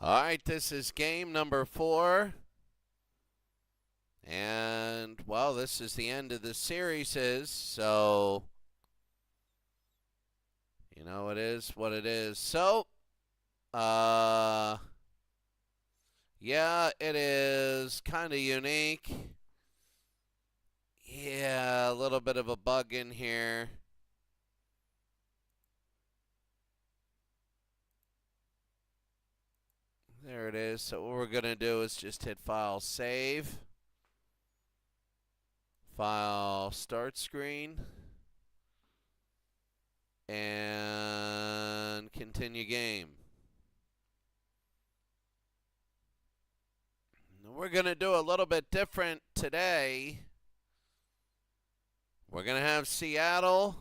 All right, this is game number 4. And, well, this is the end of the series, so, you know, it is what it is. So, yeah, it is kind of unique. Yeah, a little bit of a bug in here. There it is. So what we're going to do is just hit File, Save. File, Start Screen. And continue game. We're going to do a little bit different today. We're going to have Seattle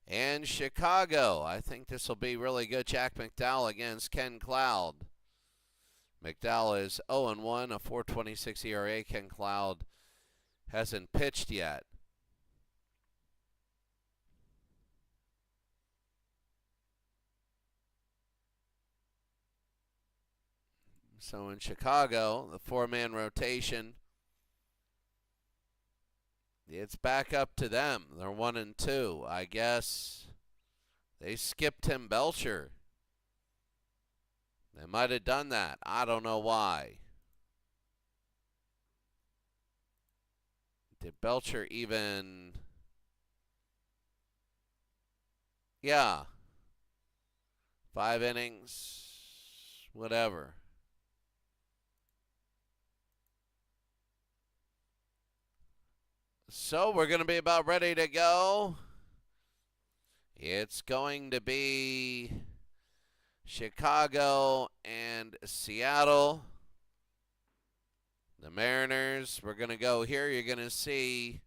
and Chicago. I think this will be really good. Jack McDowell against Ken Cloud. McDowell is 0-1, a 4.26 ERA. Ken Cloud hasn't pitched yet. So in Chicago, the 4-man rotation, it's back up to them. They're 1-2. I guess they skipped Tim Belcher. They might have done that. I don't know why. Did Belcher even... Yeah. 5 innings. Whatever. So we're going to be about ready to go. It's going to be Chicago and Seattle. The Mariners, we're going to go here. You're going to see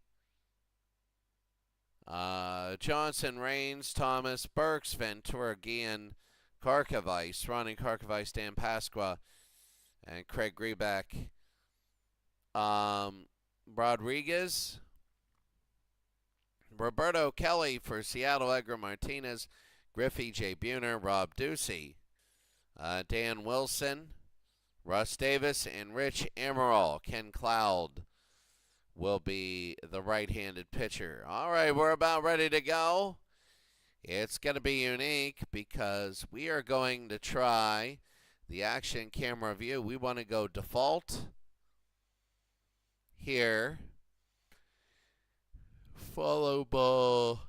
Johnson, Raines, Thomas, Burks, Ventura, Guillen, Karkovice, Ronnie Karkovice, Dan Pasqua, and Craig Grebeck. Rodriguez, Roberto Kelly for Seattle, Edgar Martinez, Griffey, Jay Buhner, Rob Ducey, Dan Wilson, Russ Davis, and Rich Amaral. Ken Cloud will be the right-handed pitcher. All right, we're about ready to go. It's going to be unique because we are going to try the action camera view. We want to go default here. Follow ball,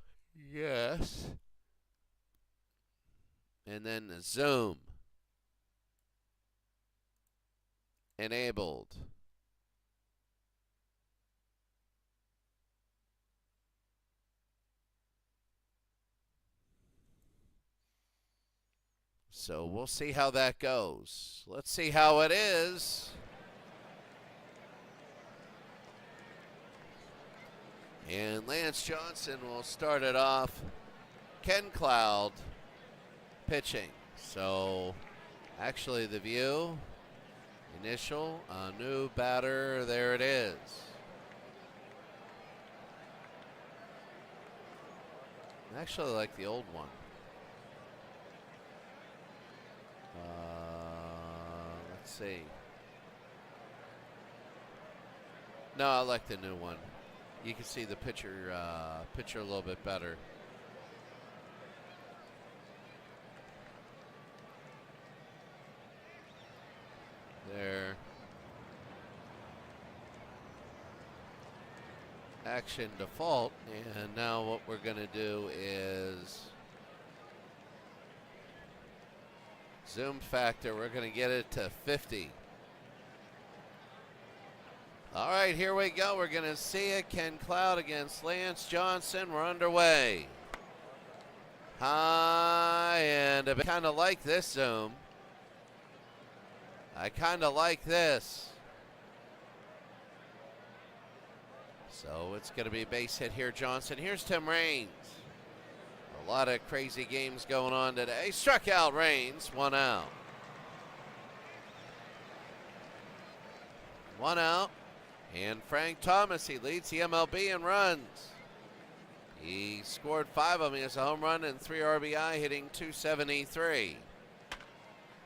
yes. And then the zoom. Enabled. So we'll see how that goes. Let's see how it is. And Lance Johnson will start it off. Ken Cloud pitching. So actually the view, initial, a new batter, there it is. I actually like the old one. Let's see. No, I like the new one. You can see the pitcher a little bit better. There. Action default, and now what we're going to do is zoom factor. We're going to get it to 50. All right, here we go. We're going to see it. Ken Cloud against Lance Johnson. We're underway. High, and I kind of like this zoom. I kind of like this. So it's going to be a base hit here, Johnson. Here's Tim Raines. A lot of crazy games going on today. Struck out Raines, 1 out. 1 out. And Frank Thomas, he leads the MLB in runs. He scored 5 of them. He has a home run and 3 RBI, hitting .273.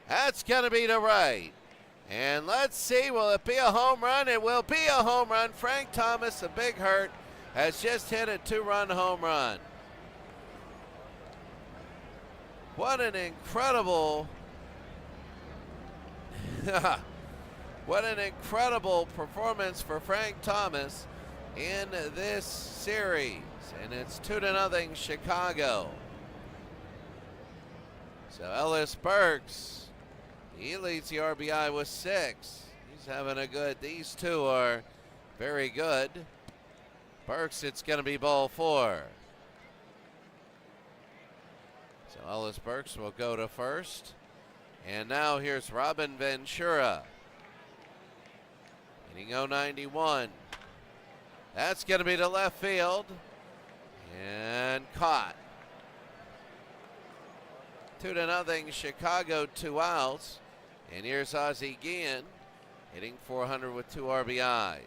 That's going to be to right. And let's see, will it be a home run? It will be a home run. Frank Thomas, a big hurt, has just hit a 2-run home run. What an incredible, what an incredible performance for Frank Thomas in this series. And it's 2-0 Chicago. So Ellis Burks, he leads the RBI with 6. He's having a good, these two are very good. Burks, it's going to be ball 4. So Ellis Burks will go to first. And now here's Robin Ventura. Hitting 091. That's going to be to left field. And caught. 2-0 Chicago, 2 outs. And here's Ozzie Guillen hitting 400 with 2 RBIs.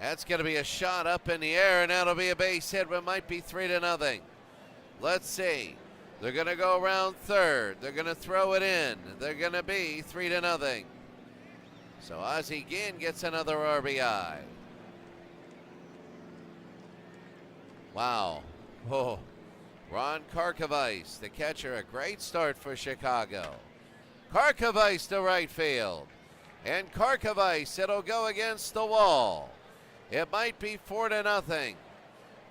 That's going to be a shot up in the air, and that'll be a base hit. It might be 3-0. Let's see. They're going to go around third. They're going to throw it in. They're going to be 3-0. So Ozzie Guillen gets another RBI. Wow. Oh. Ron Karkovice, the catcher, a great start for Chicago. Karkovice to right field. And Karkovice, it'll go against the wall. It might be 4-0.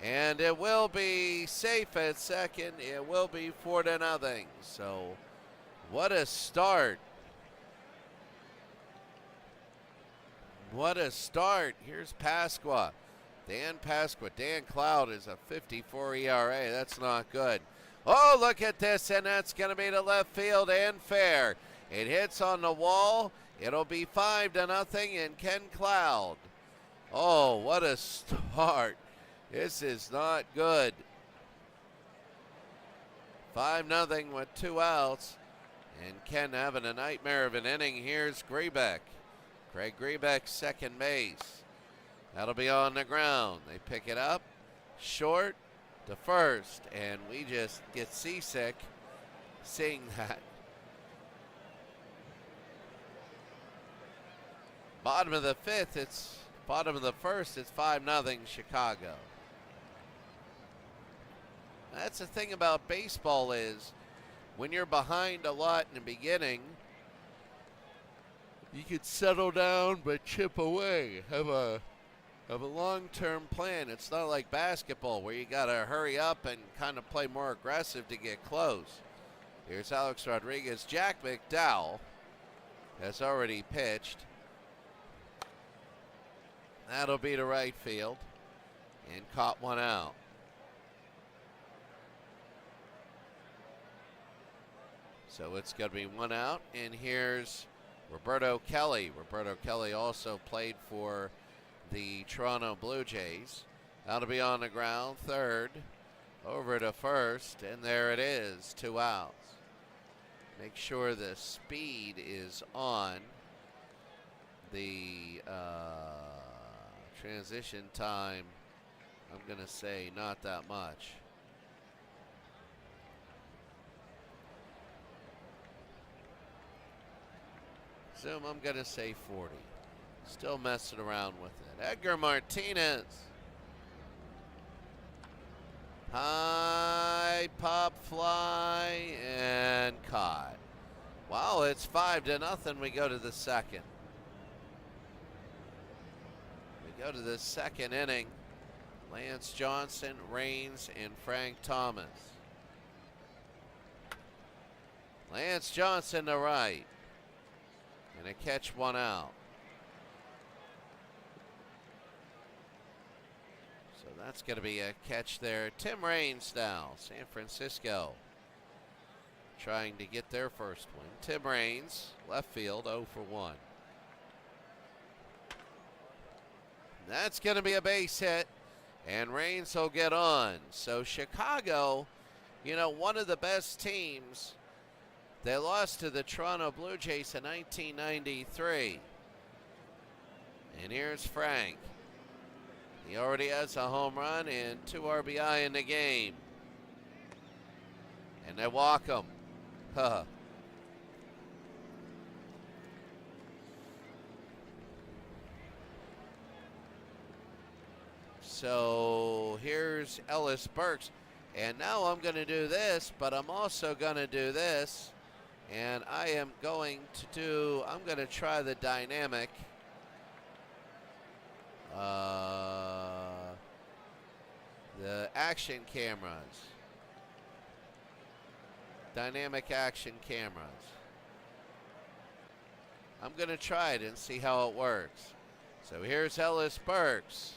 And it will be safe at second. It will be 4-0. So what a start. What a start. Here's Pasqua. Dan Pasqua. Dan Cloud is a 54 ERA. That's not good. Oh, look at this, and that's going to be to left field and fair. It hits on the wall. It'll be 5-0, and Ken Cloud. Oh, what a start. This is not good. 5-0 with 2 outs, and Ken having a nightmare of an inning. Here's Grebeck. Craig Grebeck, second base. That'll be on the ground. They pick it up, short to first, and we just get seasick seeing that. Bottom of the fifth, it's bottom of the first, it's 5-0 Chicago. That's the thing about baseball is when you're behind a lot in the beginning, you could settle down but chip away. Have a long-term plan. It's not like basketball where you got to hurry up and kind of play more aggressive to get close. Here's Alex Rodriguez. Jack McDowell has already pitched. That'll be to right field and caught 1 out. So it's going to be 1 out, and here's Roberto Kelly. Roberto Kelly also played for the Toronto Blue Jays. That'll be on the ground, third, over to first, and there it is, 2 outs. Make sure the speed is on. The transition time, I'm going to say not that much. Zoom, I'm going to say 40. Still messing around with it. Edgar Martinez. High pop fly and caught. Wow, it's 5-0. We go to the second. We go to the second inning. Lance Johnson, Raines, and Frank Thomas. Lance Johnson to right. And a catch, 1 out. So that's going to be a catch there. Tim Raines now, San Francisco, trying to get their first win. Tim Raines, left field, 0 for 1. That's going to be a base hit, and Raines will get on. So Chicago, you know, one of the best teams. They lost to the Toronto Blue Jays in 1993. And here's Frank. He already has a home run and 2 RBI in the game. And they walk him. Huh. So here's Ellis Burks. And now I'm going to do this, but I'm also going to do this. And I am going to try the dynamic. The action cameras. Dynamic action cameras. I'm going to try it and see how it works. So here's Ellis Burks.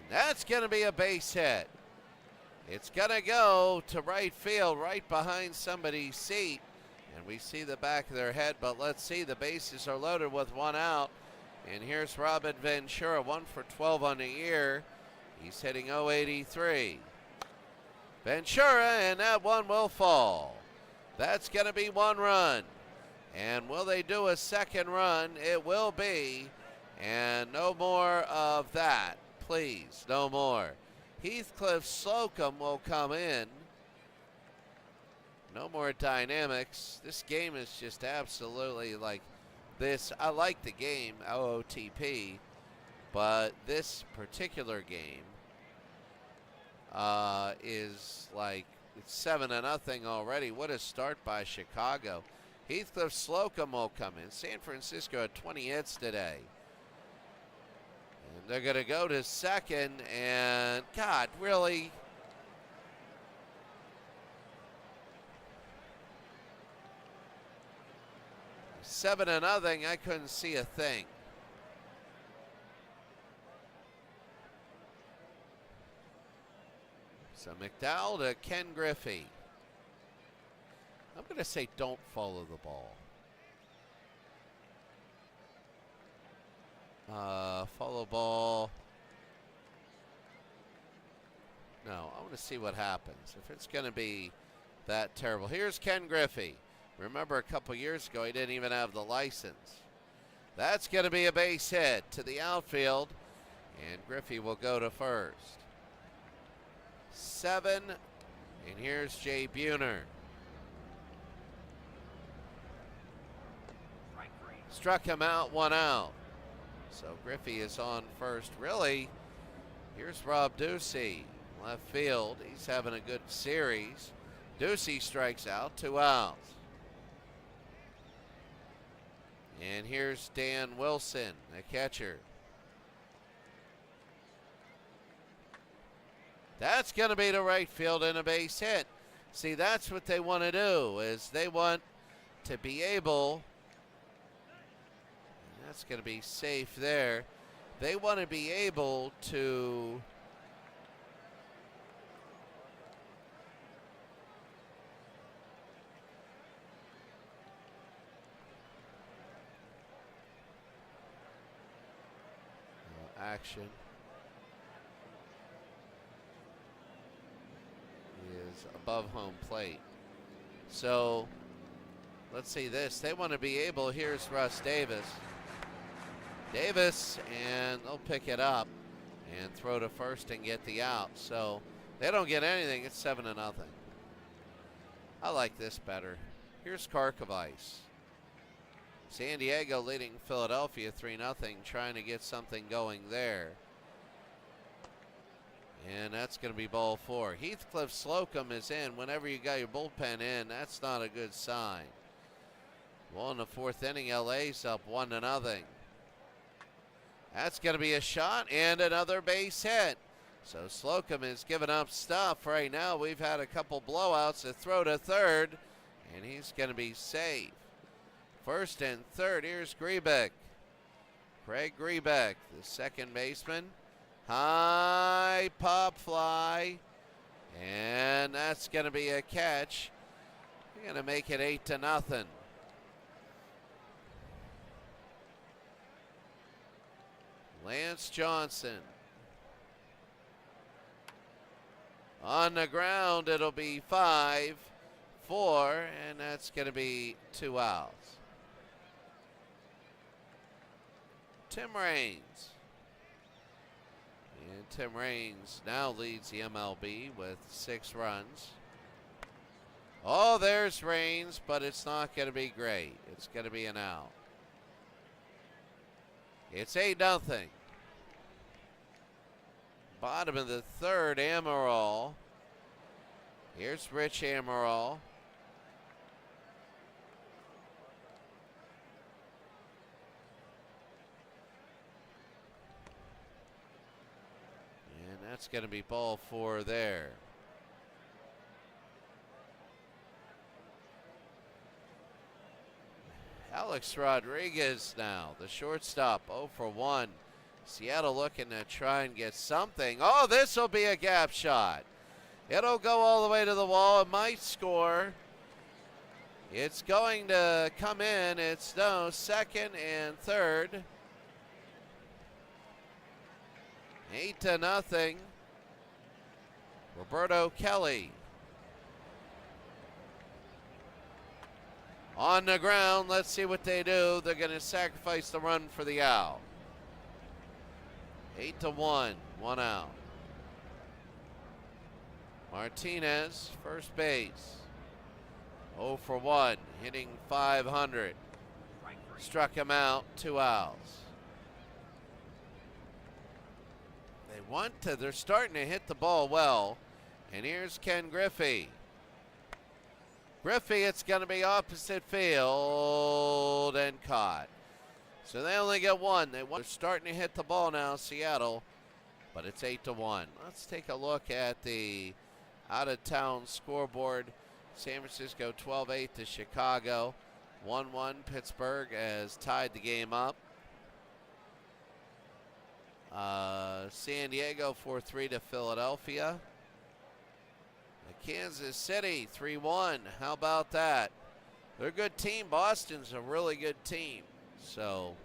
And that's going to be a base hit. It's going to go to right field, right behind somebody's seat. And we see the back of their head, but let's see. The bases are loaded with one out. And here's Robin Ventura, 1 for 12 on the year. He's hitting .083. Ventura, and that one will fall. That's going to be 1 run. And will they do a second run? It will be. And no more of that. Please, no more. Heathcliff Slocum will come in. No more dynamics. This game is just absolutely like this. I like the game, OOTP, but this particular game is like it's 7-0 already. What a start by Chicago. Heathcliff Slocum will come in. San Francisco had 20 hits today. And they're going to go to second, and God, really? Seven to nothing, I couldn't see a thing. So McDowell to Ken Griffey. I'm going to say don't follow the ball. Follow ball. No, I want to see what happens. If it's going to be that terrible. Here's Ken Griffey. Remember a couple years ago, he didn't even have the license. That's going to be a base hit to the outfield, and Griffey will go to first. 7, and here's Jay Buhner. Struck him out, 1 out. So Griffey is on first. Really, here's Rob Ducey, left field. He's having a good series. Ducey strikes out, 2 outs. And here's Dan Wilson, the catcher. That's going to be to right field and a base hit. See, that's what they want to do, is they want to be able, that's going to be safe there. They want to be able to action is above home plate. So let's see this. They want to be able, here's Russ Davis. And they'll pick it up and throw to first and get the out. So they don't get anything. It's 7-0. I like this better. Here's Karkovice. San Diego leading Philadelphia 3-0, trying to get something going there. And that's going to be ball 4. Heathcliff Slocum is in. Whenever you got your bullpen in, that's not a good sign. Well, in the 4th inning, LA's up 1-0. That's going to be a shot and another base hit. So Slocum is giving up stuff right now. We've had a couple blowouts. A throw to third, and he's going to be safe. First and third, here's Grebeck. Craig Grebeck, the second baseman. High pop fly, and that's going to be a catch. You're going to make it 8-0. Lance Johnson. On the ground, it'll be 5-4, and that's going to be 2 outs. Tim Raines. And Tim Raines now leads the MLB with 6 runs. Oh, there's Rains, but it's not going to be great. It's going to be an out. It's 8-0. Bottom of the third, Amaral. Here's Rich Amaral. And that's going to be ball 4 there. Alex Rodriguez now, the shortstop, 0 for 1. Seattle looking to try and get something. Oh, this will be a gap shot. It'll go all the way to the wall. It might score. It's going to come in. It's no second and third. 8-0. Roberto Kelly. On the ground, let's see what they do. They're going to sacrifice the run for the out. 8-1, 1 out. Martinez, first base. 0 for 1, hitting .500. Struck him out, 2 outs. They're starting to hit the ball well. And here's Ken Griffey. Griffey, it's going to be opposite field and caught. So they only get 1. They're starting to hit the ball now, Seattle, but it's 8-1. Let's take a look at the out-of-town scoreboard. San Francisco 12-8 to Chicago. 1-1. Pittsburgh has tied the game up. San Diego 4-3 to Philadelphia. Kansas City 3-1. How about that? They're a good team. Boston's a really good team. So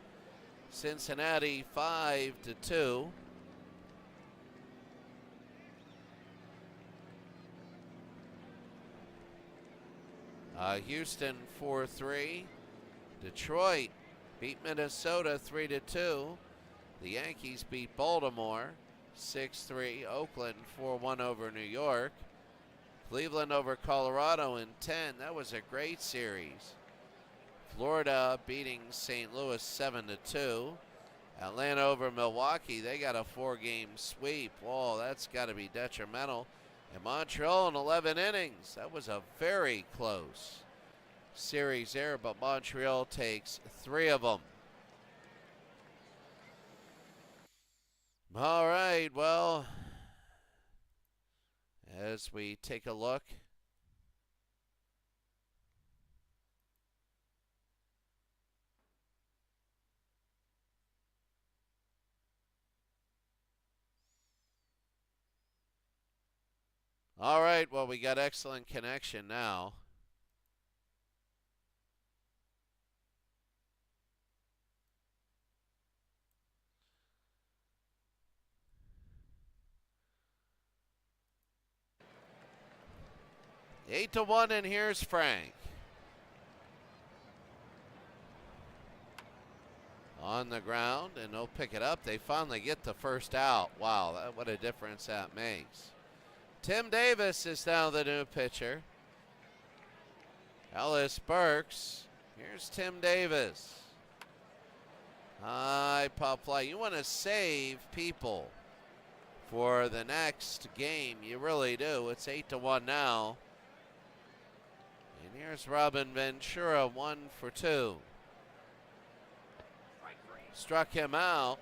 Cincinnati 5-2. Houston 4-3. Detroit beat Minnesota 3-2. The Yankees beat Baltimore 6-3. Oakland 4-1 over New York. Cleveland over Colorado in 10. That was a great series. Florida beating St. Louis 7-2. Atlanta over Milwaukee. They got a 4-game sweep. Whoa, that's got to be detrimental. And Montreal in 11 innings. That was a very close series there, but Montreal takes 3 of them. All right, well, as we take a look. All right, well, we got excellent connection now. Eight to 1, and here's Frank. On the ground, and they'll pick it up. They finally get the first out. Wow, what a difference that makes. Tim Davis is now the new pitcher. Ellis Burks. Here's Tim Davis. High pop fly. You want to save people for the next game. You really do. It's 8-1 now. And here's Robin Ventura, 1 for 2. Struck him out.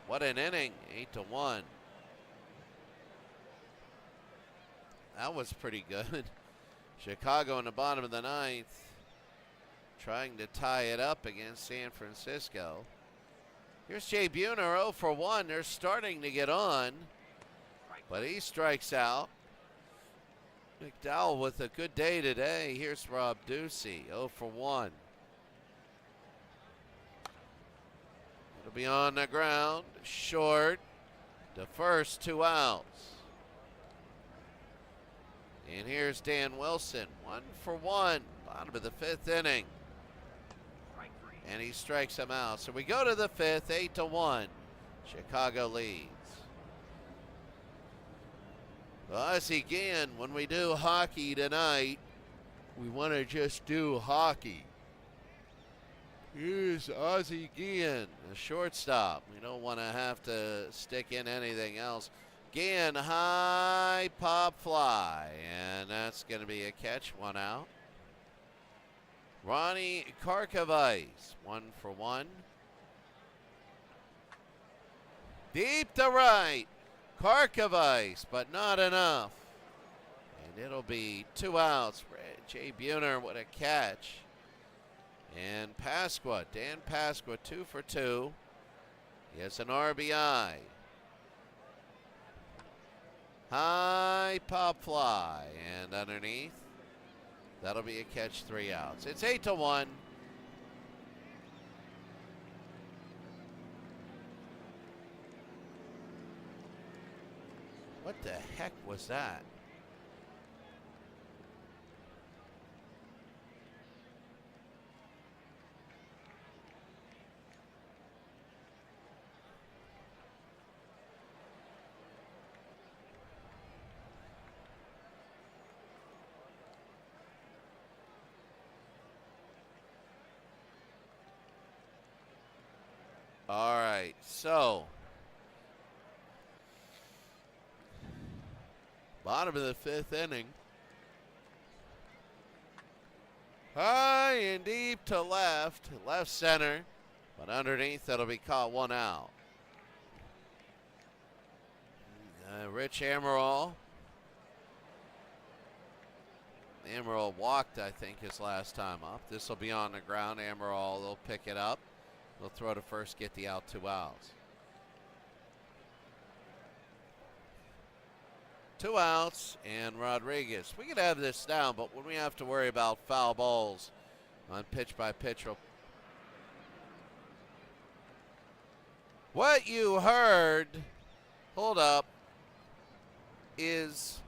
What an inning, 8-1. That was pretty good. Chicago in the bottom of the 9th trying to tie it up against San Francisco. Here's Jay Buhner, 0 for 1. They're starting to get on, but he strikes out. McDowell with a good day today. Here's Rob Ducey, 0 for 1. It'll be on the ground, short, the first 2 outs. And here's Dan Wilson, 1 for 1, bottom of the 5th inning. And he strikes him out. So we go to the 5th, 8-1. Chicago leads. Well, as again, when we do hockey tonight, We want to just do hockey. Here's Ozzie Guillen, the shortstop. We don't want to have to stick in anything else. Guillen, high pop fly, and that's going to be a catch, 1 out. Ronnie Karkovice, 1 for 1. Deep to right, Karkovice, but not enough. And it'll be 2 outs. Jay Buhner, what a catch. And Pasqua, Dan Pasqua, 2 for 2. He has an RBI. High pop fly, and underneath. That'll be a catch, 3 outs. It's 8-1. What the heck was that? All right, so bottom of the 5th inning. High and deep to left center, but underneath that'll be caught, 1 out. Rich Amaral. Amaral walked, I think, his last time up. This will be on the ground. Amaral, they'll pick it up. They'll throw to first, get the out, 2 outs. 2 outs, and Rodriguez. We could have this down, but when we have to worry about foul balls on pitch by pitch. What you heard, hold up, is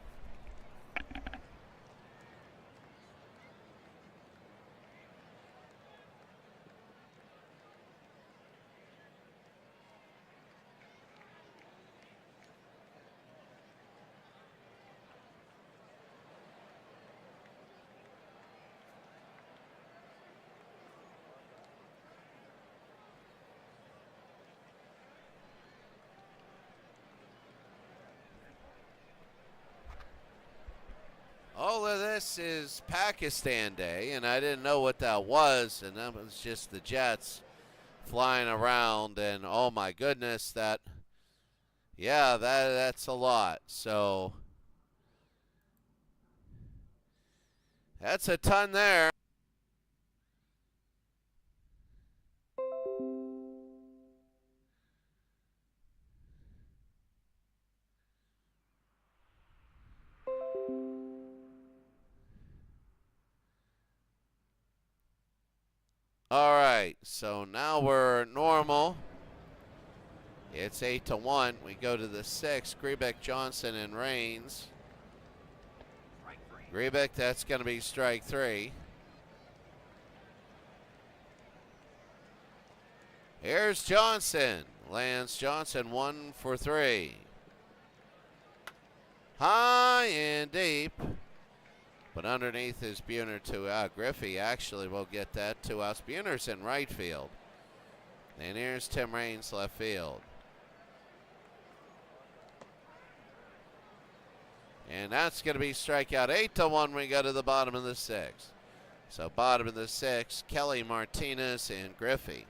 all of this is Pakistan Day, and I didn't know what that was, and that was just the Jets flying around, and oh my goodness, that's a lot. So that's a ton there. All right, so now we're normal. It's 8-1. We go to the 6th. Grebeck, Johnson, and Raines. Grebeck, that's going to be strike 3. Here's Johnson. Lance Johnson, 1 for 3. High and deep. But underneath is Buhner, 2 out. Griffey actually will get that, 2 outs. Buhner's in right field. And here's Tim Raines, left field. And that's going to be strikeout. 8-1. We go to the bottom of the 6th. So bottom of the 6th, Kelly, Martinez, and Griffey.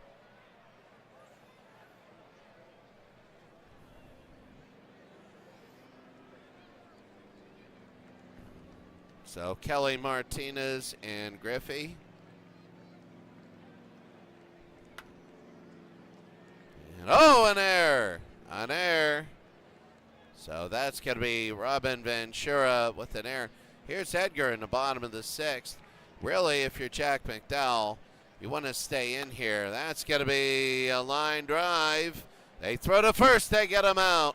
So Kelly, Martinez, and Griffey. And an error. An error. So that's going to be Robin Ventura with an error. Here's Edgar in the bottom of the 6th. Really, if you're Jack McDowell, you want to stay in here. That's going to be a line drive. They throw to first. They get him out.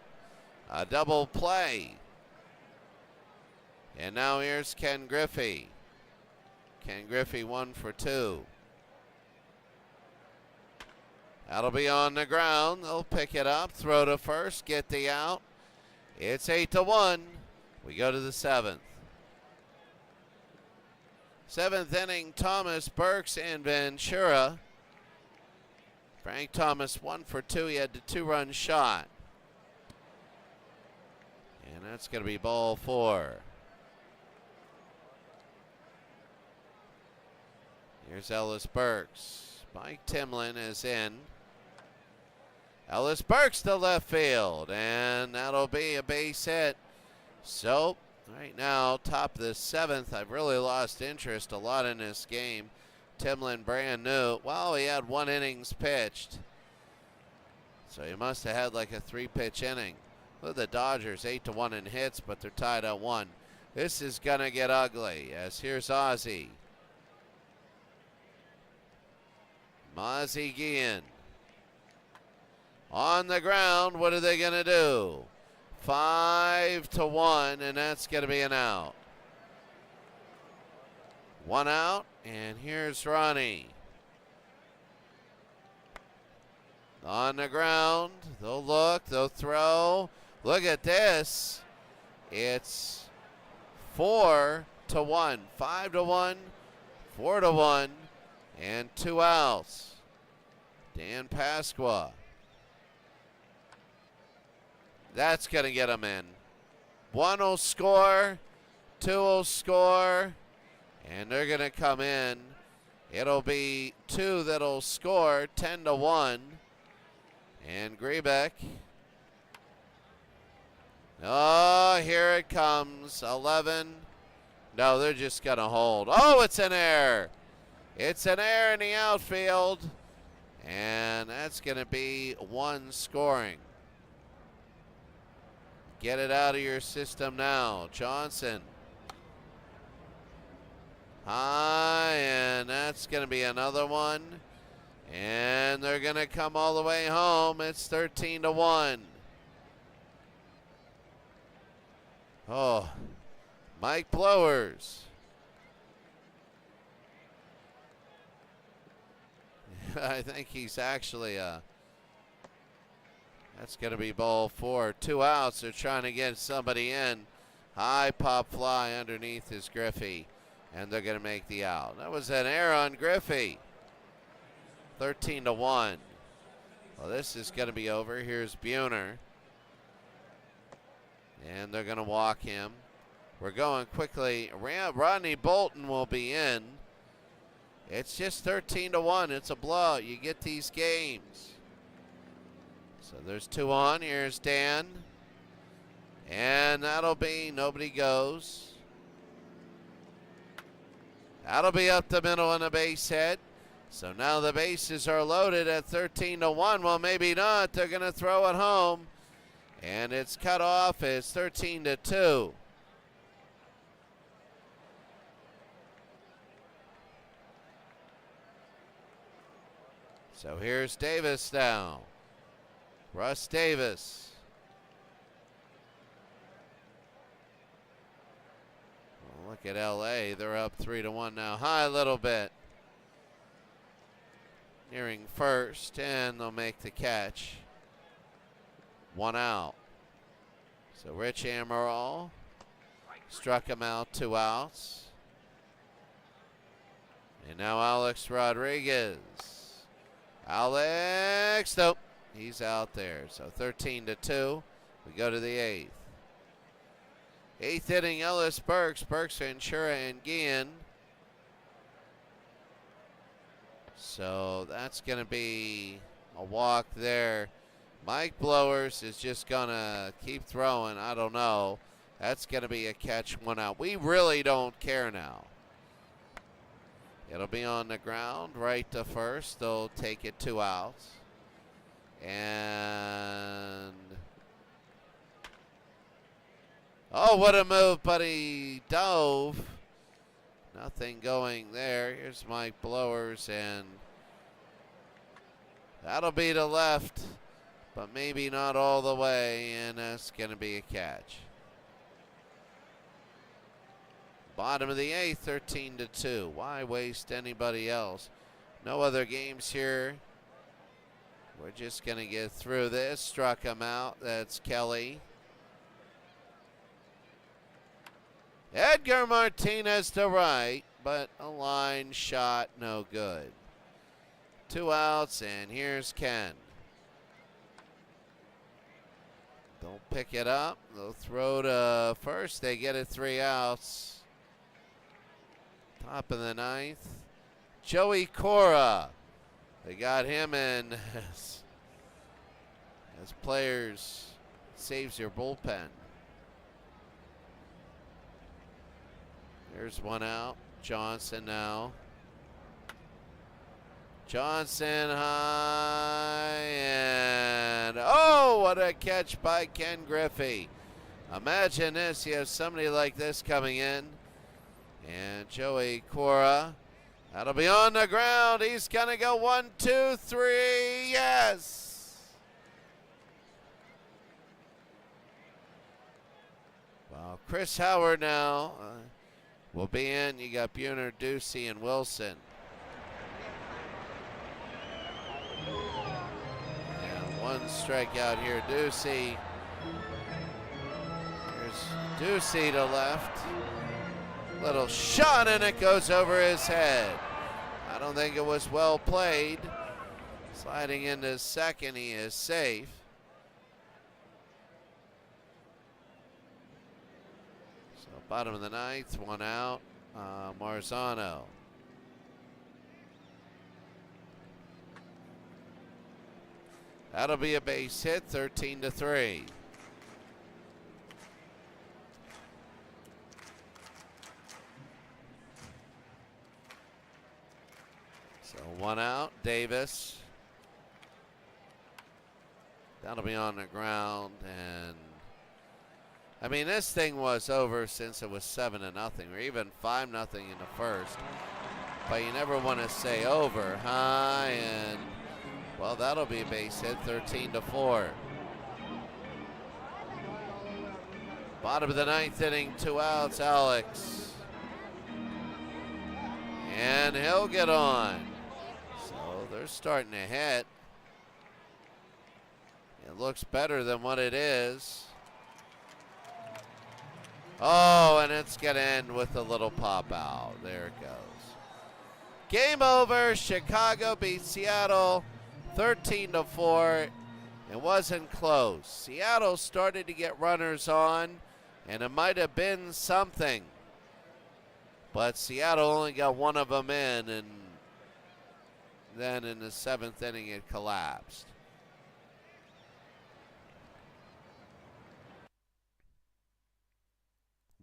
A double play. And now here's Ken Griffey. Ken Griffey, 1 for 2. That'll be on the ground. They'll pick it up, throw to first, get the out. It's 8-1. We go to the 7th. Seventh inning, Thomas, Burks, and Ventura. Frank Thomas 1 for 2. He had the 2-run shot. And that's going to be ball 4. Here's Ellis Burks. Mike Timlin is in. Ellis Burks to left field, and that'll be a base hit. So, right now, top of the 7th, I've really lost interest a lot in this game. Timlin brand new. Well, he had 1 innings pitched. So he must have had like a 3-pitch inning. Look at the Dodgers, 8-1 in hits, but they're tied at 1. This is going to get ugly, as here's Ozzie. Mozzie Guillen. On the ground, what are they going to do? 5-1, and that's going to be an out. 1 out, and here's Ronnie. On the ground, they'll look, they'll throw. Look at this. It's 4-1, 5-1, 4-1, and 2 outs. Dan Pasqua. That's going to get them in. 1 will score, 2 will score, and they're going to come in. It'll be 2 that'll score, 10-1. And Grebeck. Oh, here it comes. 11. No, they're just going to hold. Oh, it's an error. It's an error in the outfield. And that's going to be 1 scoring. Get it out of your system now. Johnson. High, and that's going to be another one. And they're going to come all the way home. It's 13-1. Oh, Mike Blowers. I think he's actually that's going to be ball 4. 2 outs. They're trying to get somebody in. High pop fly underneath is Griffey. And they're going to make the out. That was an error on Griffey. 13-1. Well, this is going to be over. Here's Buhner. And they're going to walk him. We're going quickly. Rodney Bolton will be in. It's just 13-1. It's a blowout. You get these games. So there's 2 on. Here's Dan. And that'll be nobody goes. That'll be up the middle on a base hit. So now the bases are loaded at 13-1. Well, maybe not. They're going to throw it home. And it's cut off. It's 13-2. So here's Davis now. Russ Davis. Well, look at LA. They're up 3-1 now. High a little bit. Nearing first, and they'll make the catch. 1 out. So Rich Amaral struck him out, 2 outs. And now Alex Rodriguez. Alex, nope, he's out there. So 13-2. We go to the 8th. 8th inning, Ellis Burks, Ventura, and Guillen. So that's going to be a walk there. Mike Blowers is just going to keep throwing. I don't know. That's going to be a catch, 1 out. We really don't care now. It'll be on the ground, right to first. They'll take it 2 outs. And oh, what a move, but he dove. Nothing going there. Here's Mike Blowers, and that'll be to left, but maybe not all the way, and that's going to be a catch. Bottom of the 8th, 13-2. Why waste anybody else? No other games here. We're just going to get through this. Struck him out. That's Kelly. Edgar Martinez to right. but a line shot, no good. 2 outs, and here's Ken. Don't pick it up. They'll throw to first. They get it 3 outs. Top of the 9th. Joey Cora. They got him in as players. Saves your bullpen. There's 1 out. Johnson now. Johnson high, and oh, what a catch by Ken Griffey. Imagine this, you have somebody like this coming in. And Joey Cora, that'll be on the ground. He's going to go 1, 2, 3, yes. Well, Chris Howard now will be in. You got Buhner, Ducey, and Wilson. One strikeout here, Ducey. Here's Ducey to left. Little shot, and it goes over his head. I don't think it was well played. Sliding into second, he is safe. So bottom of the 9th, 1 out. Marzano. That'll be a base hit, 13-3. So 1 out, Davis. That'll be on the ground, and I mean, this thing was over since it was 7-0, or even 5-0 in the first. But you never want to say over, huh? And well, that'll be a base hit, 13-4. Bottom of the 9th inning, 2 outs, Alex. And he'll get on. So they're starting to hit. It looks better than what it is. Oh, and it's going to end with a little pop out. There it goes. Game over. Chicago beats Seattle 13-4. It wasn't close. Seattle started to get runners on, and it might have been something. But Seattle only got one of them in, and then in the 7th inning it collapsed.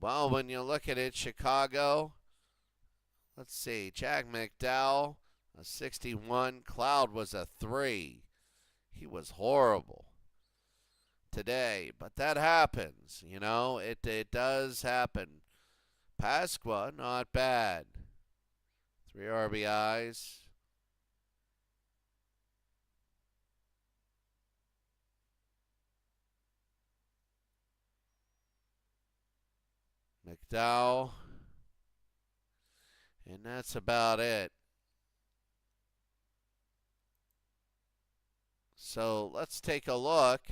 Well, when you look at it, Chicago, let's see, Jack McDowell, a 61. Cloud was a 3. He was horrible today, but that happens, you know, it does happen. Pasqua, not bad. 3 RBIs. McDowell. And that's about it. So let's take a look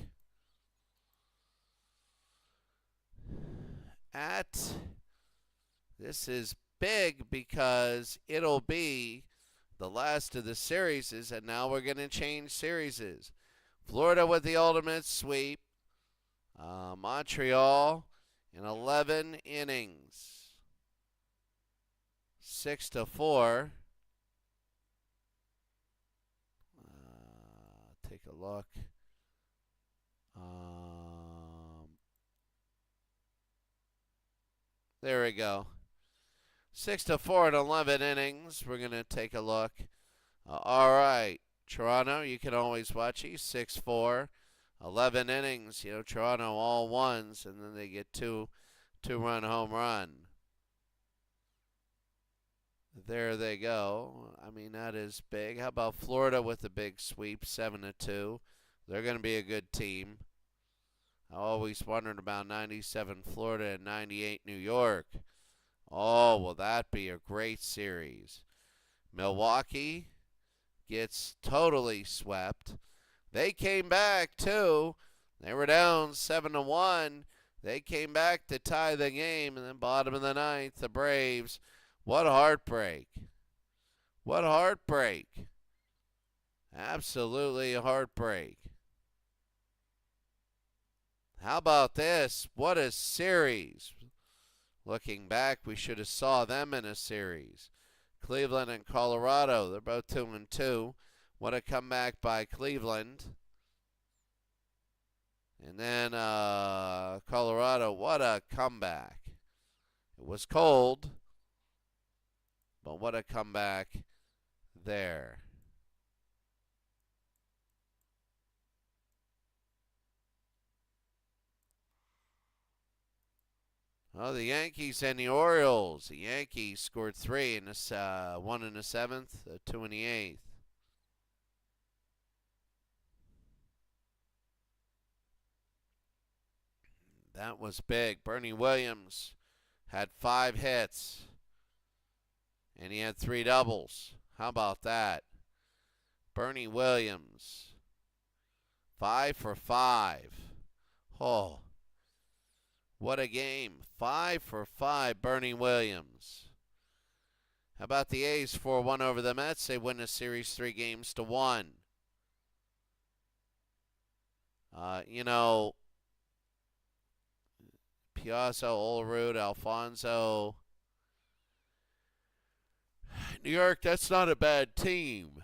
at, this is big because it'll be the last of the series, and now we're going to change series. Florida with the ultimate sweep. Montreal in 11 innings. 6-4. Take a look. There we go. 6-4 in 11 innings. We're going to take a look. All right. Toronto, you can always watch. He's 6-4. 11 innings. You know, Toronto all ones, and then they get two-run home run. There they go. I mean, that is big. How about Florida with the big sweep, 7-2? They're going to be a good team. I always wondered about 97 Florida and 98 New York. Oh, will that be a great series. Milwaukee gets totally swept. They came back, too. They were down 7-1. They came back to tie the game, and then bottom of the 9th, the Braves What heartbreak. What heartbreak. Absolutely heartbreak. How about this? What a series. Looking back, we should have saw them in a series. Cleveland and Colorado, they're both 2-2. What a comeback by Cleveland. And then Colorado, what a comeback. It was cold, but what a comeback there. Oh, the Yankees and the Orioles. The Yankees scored 3 in this 1 in the 7th, 2 in the 8th. That was big. Bernie Williams had 5 hits, and he had 3 doubles. How about that? Bernie Williams, 5 for 5. Oh, what a game. 5 for 5, Bernie Williams. How about the A's 4-1 over the Mets? They win the series 3-1. You know, Piazza, Olerud, Alfonso. New York, that's not a bad team.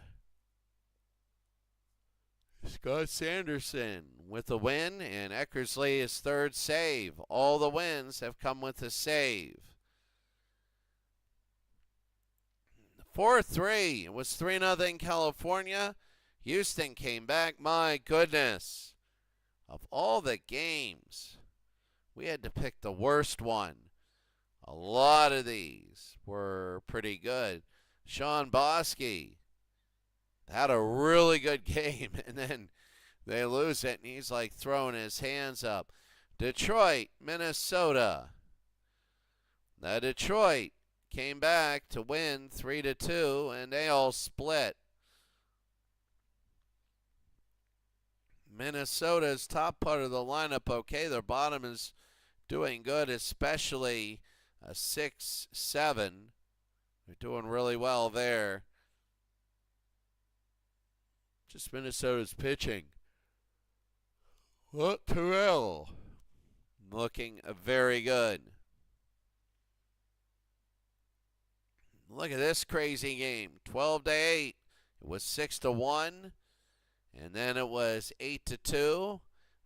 Scott Sanderson with a win, and Eckersley his 3rd save. All the wins have come with a save. 4-3. It was 3-0 California. Houston came back. My goodness. Of all the games, we had to pick the worst one. A lot of these were pretty good. Sean Bosky had a really good game, and then they lose it, and he's like throwing his hands up. Detroit, Minnesota. Now Detroit came back to win 3-2, and they all split. Minnesota's top part of the lineup okay. Their bottom is doing good, especially 6-7. They're doing really well there. Just Minnesota's pitching. Well, Terrell looking very good. Look at this crazy game. 12-8. It was 6-1. And then it was 8-2,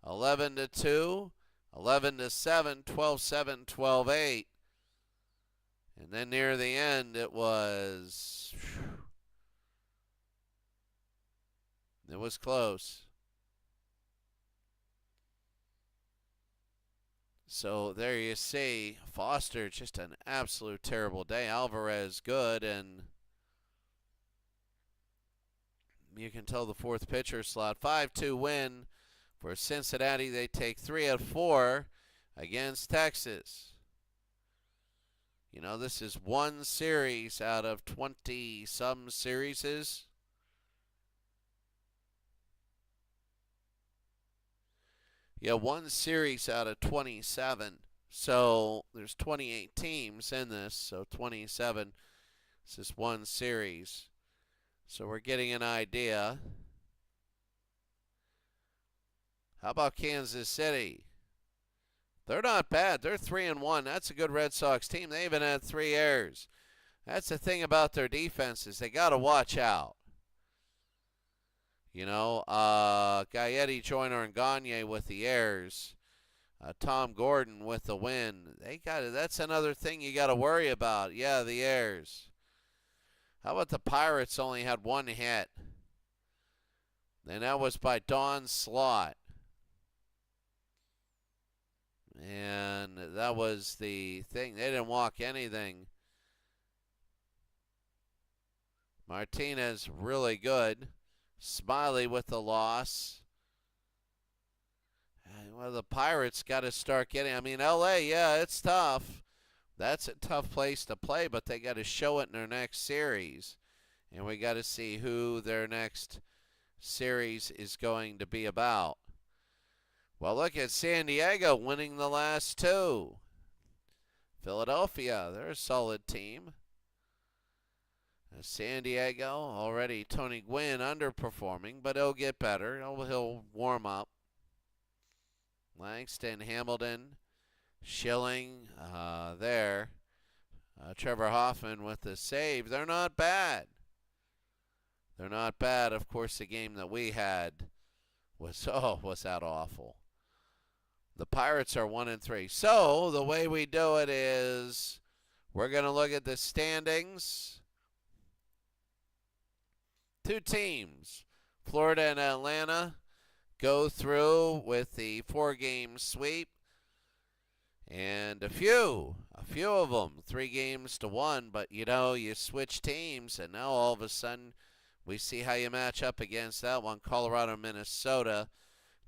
11-2, 11-7, 12-7, 12-8. And then near the end, it was close. So there you see, Foster just an absolute terrible day. Alvarez good, and you can tell the 4th pitcher slot. 5-2 win for Cincinnati. They take 3 out of 4 against Texas. You know, this is one series out of 20-some series. Yeah, one series out of 27. So there's 28 teams in this, so 27. This is one series. So we're getting an idea. How about Kansas City? They're not bad. They're 3-1. That's a good Red Sox team. They even had 3 errors. That's the thing about their defenses. They got to watch out. You know, Gaetti, Joyner, and Gagne with the errors. Tom Gordon with the win. That's another thing you got to worry about. Yeah, the errors. How about the Pirates only had 1 hit? And that was by Don Slott. And that was the thing. They didn't walk anything. Martinez really good. Smiley with the loss. Well, the Pirates got to start getting. I mean, L.A., yeah, it's tough. That's a tough place to play, but they got to show it in their next series. And we got to see who their next series is going to be about. Well, look at San Diego winning the last 2. Philadelphia, they're a solid team. San Diego, already Tony Gwynn underperforming, but he'll get better. He'll warm up. Langston, Hamilton, Schilling there. Trevor Hoffman with the save. They're not bad. They're not bad. Of course, the game that we had was that awful. The Pirates are 1-3. So the way we do it is we're going to look at the standings. Two teams, Florida and Atlanta, go through with the 4-game sweep. And a few of them, 3-1, but you switch teams, and now all of a sudden we see how you match up against that one. Colorado, Minnesota,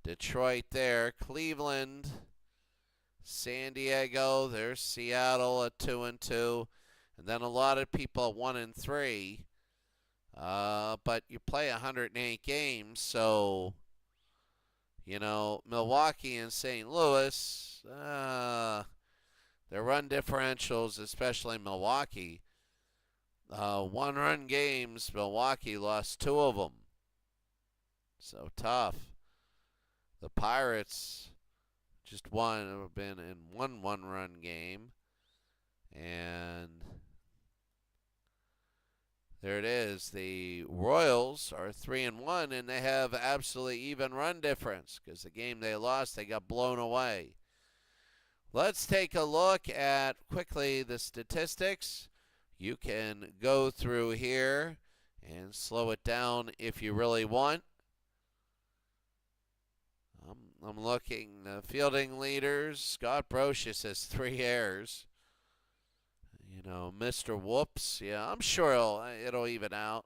Detroit there, Cleveland, San Diego, there's Seattle at 2-2, and then a lot of people at 1-3. But you play 108 games, so Milwaukee and St. Louis, their run differentials, especially Milwaukee, 1-run games, Milwaukee lost 2 of them. So tough. The Pirates just have been in one 1-run game. And there it is. The Royals are 3-1, and they have absolutely even run difference because the game they lost, they got blown away. Let's take a look at quickly the statistics. You can go through here and slow it down if you really want. I'm looking. The fielding leaders, Scott Brocious has 3 errors. Mr. Whoops, yeah, I'm sure it'll even out.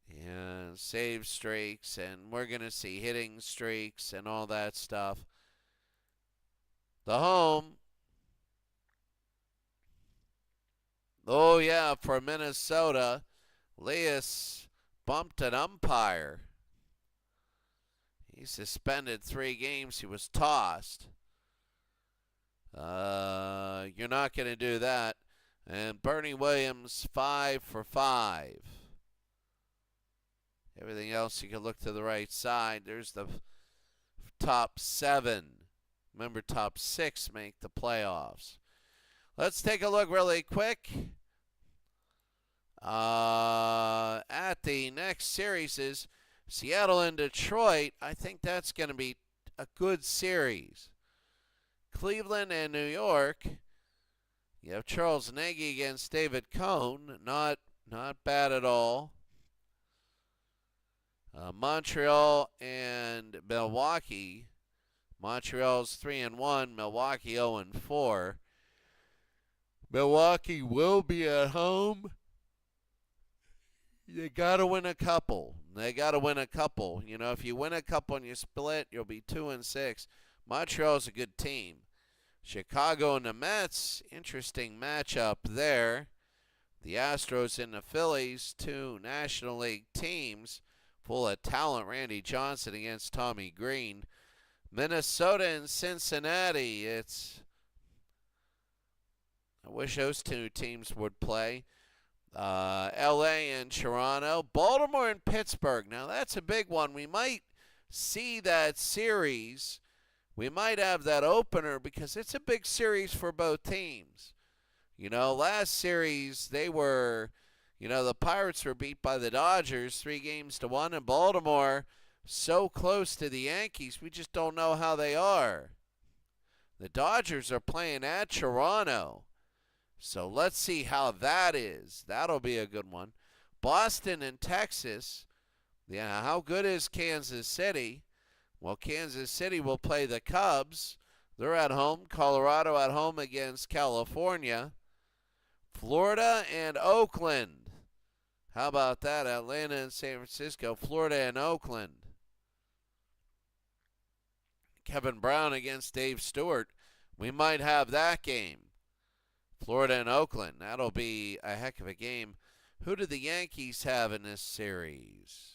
And save streaks, and we're going to see hitting streaks and all that stuff. The home. Oh, yeah, for Minnesota, Leas bumped an umpire. He suspended 3 games. He was tossed. You're not going to do that. And Bernie Williams, 5 for 5. Everything else, you can look to the right side. There's the top 7. Remember, top 6 make the playoffs. Let's take a look really quick at the next series is Seattle and Detroit. I think that's going to be a good series. Cleveland and New York. You have Charles Nagy against David Cohn. Not bad at all. Montreal and Milwaukee. Montreal's 3-1. Milwaukee 0-4. Milwaukee will be at home. You got to win a couple. If you win a couple and you split, you'll be 2-6. Montreal's a good team. Chicago and the Mets, interesting matchup there. The Astros and the Phillies, 2 National League teams full of talent. Randy Johnson against Tommy Green. Minnesota and Cincinnati. I wish those 2 teams would play. LA and Toronto. Baltimore and Pittsburgh. Now that's a big one. We might see that series. We might have that opener because it's a big series for both teams. Last series they were, the Pirates were beat by the Dodgers 3-1, and Baltimore so close to the Yankees, we just don't know how they are. The Dodgers are playing at Toronto. So let's see how that is. That'll be a good one. Boston and Texas. Yeah, how good is Kansas City? Well, Kansas City will play the Cubs. They're at home. Colorado at home against California. Florida and Oakland. How about that? Atlanta and San Francisco. Florida and Oakland. Kevin Brown against Dave Stewart. We might have that game. Florida and Oakland. That'll be a heck of a game. Who do the Yankees have in this series?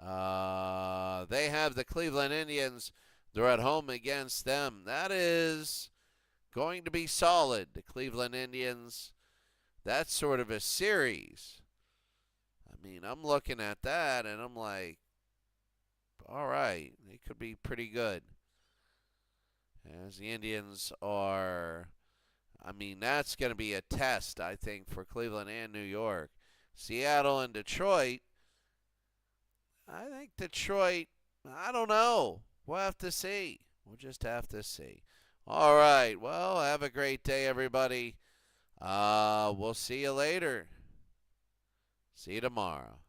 They have the Cleveland Indians. They're at home against them. That is going to be solid. The Cleveland Indians, that's sort of a series. I mean, I'm looking at that and I'm like, all right, they could be pretty good. As the Indians are, I mean, that's going to be a test, I think, for Cleveland and New York. Seattle and Detroit, I think Detroit, I don't know. We'll have to see. We'll just have to see. All right. Well, have a great day, everybody. We'll see you later. See you tomorrow.